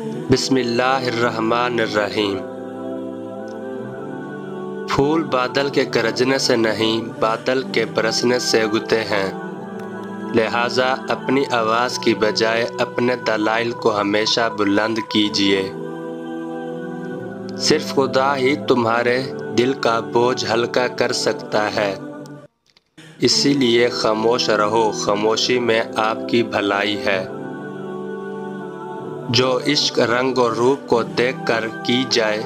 بسم اللہ الرحمن الرحیم۔ پھول بادل کے گرجنے سے نہیں، بادل کے برسنے سے اگتے ہیں، لہٰذا اپنی آواز کی بجائے اپنے دلائل کو ہمیشہ بلند کیجیے۔ صرف خدا ہی تمہارے دل کا بوجھ ہلکا کر سکتا ہے، اسی لیے خاموش رہو، خاموشی میں آپ کی بھلائی ہے۔ جو عشق رنگ و روپ کو دیکھ کر کی جائے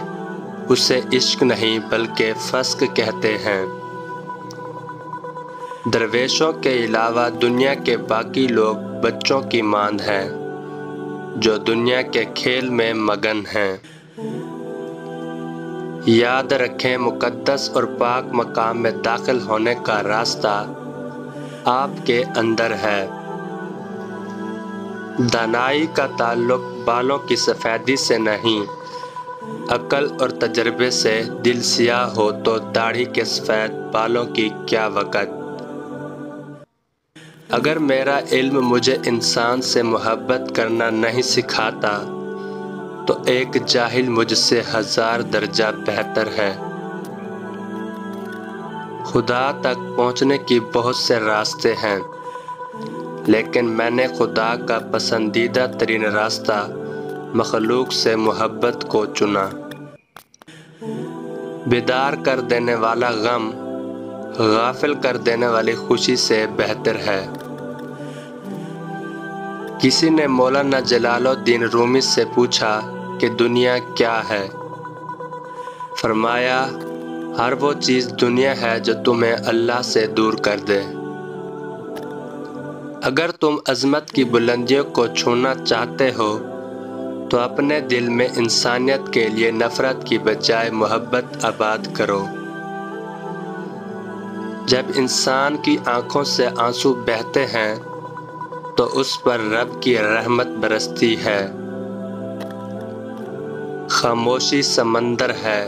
اسے عشق نہیں بلکہ فسق کہتے ہیں۔ درویشوں کے علاوہ دنیا کے باقی لوگ بچوں کی مانند ہیں جو دنیا کے کھیل میں مگن ہیں۔ یاد رکھیں، مقدس اور پاک مقام میں داخل ہونے کا راستہ آپ کے اندر ہے۔ دانائی کا تعلق بالوں کی سفیدی سے نہیں، عقل اور تجربے سے۔ دل سیاہ ہو تو داڑھی کے سفید بالوں کی کیا وقت۔ اگر میرا علم مجھے انسان سے محبت کرنا نہیں سکھاتا تو ایک جاہل مجھ سے 1000 درجہ بہتر ہے۔ خدا تک پہنچنے کی بہت سے راستے ہیں، لیکن میں نے خدا کا پسندیدہ ترین راستہ مخلوق سے محبت کو چنا۔ بیدار کر دینے والا غم غافل کر دینے والی خوشی سے بہتر ہے۔ کسی نے مولانا جلال الدین رومی سے پوچھا کہ دنیا کیا ہے؟ فرمایا، ہر وہ چیز دنیا ہے جو تمہیں اللہ سے دور کر دے۔ اگر تم عظمت کی بلندیوں کو چھونا چاہتے ہو تو اپنے دل میں انسانیت کے لیے نفرت کی بجائے محبت آباد کرو۔ جب انسان کی آنکھوں سے آنسو بہتے ہیں تو اس پر رب کی رحمت برستی ہے۔ خاموشی سمندر ہے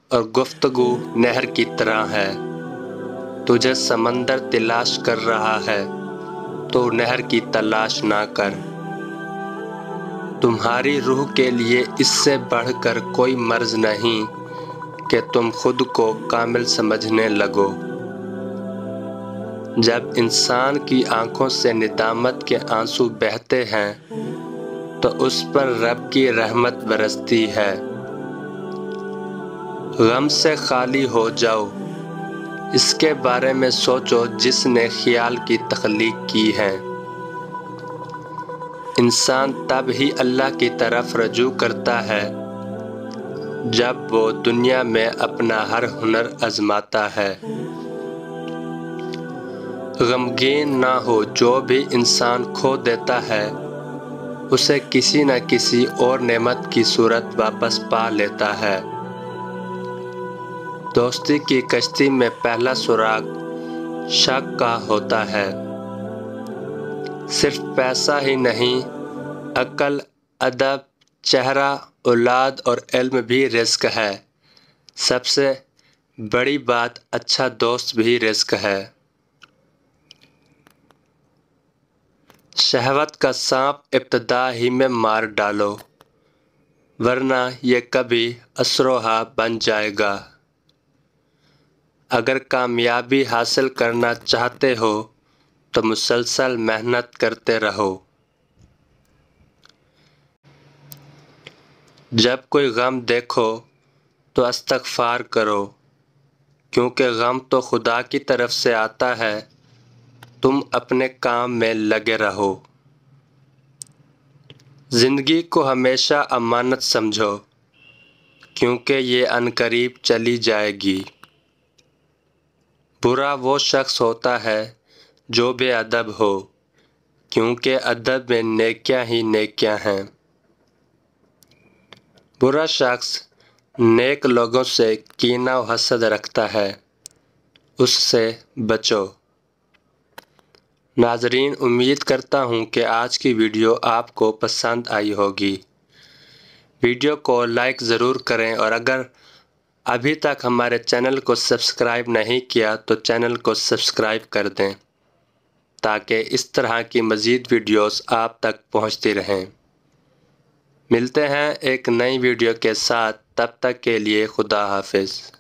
اور گفتگو نہر کی طرح ہے۔ تجھے سمندر تلاش کر رہا ہے تو نہر کی تلاش نہ کر۔ تمہاری روح کے لیے اس سے بڑھ کر کوئی مرض نہیں کہ تم خود کو کامل سمجھنے لگو۔ جب انسان کی آنکھوں سے ندامت کے آنسو بہتے ہیں تو اس پر رب کی رحمت برستی ہے۔ غم سے خالی ہو جاؤ، اس کے بارے میں سوچو جس نے خیال کی تخلیق کی ہے۔ انسان تب ہی اللہ کی طرف رجوع کرتا ہے جب وہ دنیا میں اپنا ہر ہنر آزماتا ہے۔ غمگین نہ ہو، جو بھی انسان کھو دیتا ہے اسے کسی نہ کسی اور نعمت کی صورت واپس پا لیتا ہے۔ دوستی کی کشتی میں پہلا سراغ شک کا ہوتا ہے۔ صرف پیسہ ہی نہیں، عقل، ادب، چہرہ، اولاد اور علم بھی رزق ہے۔ سب سے بڑی بات، اچھا دوست بھی رزق ہے۔ شہوت کا سانپ ابتدا ہی میں مار ڈالو، ورنہ یہ کبھی اسروہا بن جائے گا۔ اگر کامیابی حاصل کرنا چاہتے ہو تو مسلسل محنت کرتے رہو۔ جب کوئی غم دیکھو تو استغفار کرو، کیونکہ غم تو خدا کی طرف سے آتا ہے۔ تم اپنے کام میں لگے رہو۔ زندگی کو ہمیشہ امانت سمجھو، کیونکہ یہ عنقریب چلی جائے گی۔ برا وہ شخص ہوتا ہے جو بے ادب ہو، کیونکہ ادب میں نیکیاں ہی نیکیاں ہیں۔ برا شخص نیک لوگوں سے کینہ و حسد رکھتا ہے، اس سے بچو۔ ناظرین، امید کرتا ہوں کہ آج کی ویڈیو آپ کو پسند آئی ہوگی۔ ویڈیو کو لائک ضرور کریں، اور اگر ابھی تک ہمارے چینل کو سبسکرائب نہیں کیا تو چینل کو سبسکرائب کر دیں تاکہ اس طرح کی مزید ویڈیوز آپ تک پہنچتی رہیں۔ ملتے ہیں ایک نئی ویڈیو کے ساتھ، تب تک کے لیے خدا حافظ۔